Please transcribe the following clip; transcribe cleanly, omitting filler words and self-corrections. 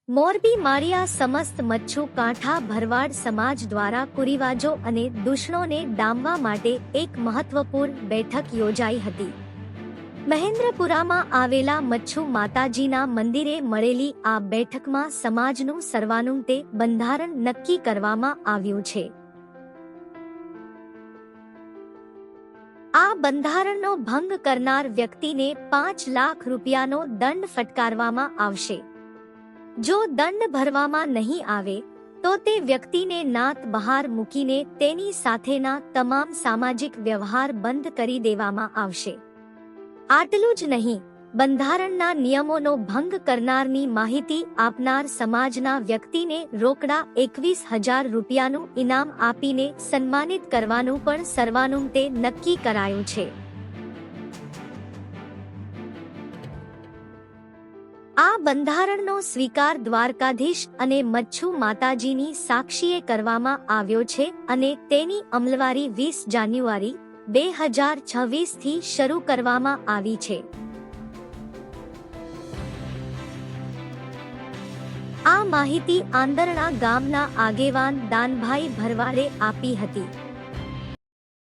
મોરબી માળિયા સમસ્ત મચ્છુ કાંઠા ભરવાડ સમાજ દ્વારા કુરિવાજો અને દૂષણોને ડામવા માટે એક મહત્વપૂર્ણ બેઠક યોજાઈ હતી. મહેન્દ્રપુરામાં આવેલા મચ્છુ માતાજીના મંદિરે મળેલી આ બેઠકમાં સમાજનું સર્વાનુમતે બંધારણ નક્કી કરવામાં આવ્યું છે. આ બંધારણનો ભંગ કરનાર વ્યક્તિને 5 લાખ રૂપિયાનો દંડ ફટકારવામાં આવશે. જો દંડ ભરવામાં નહીં આવે તો તે વ્યક્તિને નાત બહાર મૂકીને તેની સાથેના તમામ સામાજિક વ્યવહાર બંધ કરી દેવામાં આવશે. આટલું જ નહીં, બંધારણના નિયમોનો ભંગ કરનારની માહિતી આપનાર સમાજના વ્યક્તિને રોકડા 21,000 રૂપિયાનું ઇનામ આપીને સન્માનિત કરવાનું પણ સર્વાનુમતે નક્કી કરાયું છે. આ બંધારણનો સ્વીકાર દ્વારકાધીશ અને મચ્છુ માતાજીની સાક્ષીએ કરવામાં આવ્યો છે અને તેની અમલવારી 20 જાન્યુઆરી 2026 થી શરૂ કરવામાં આવી છે. આ માહિતી આંદરણા ગામના આગેવાન દાનભાઈ ભરવાડે આપી હતી.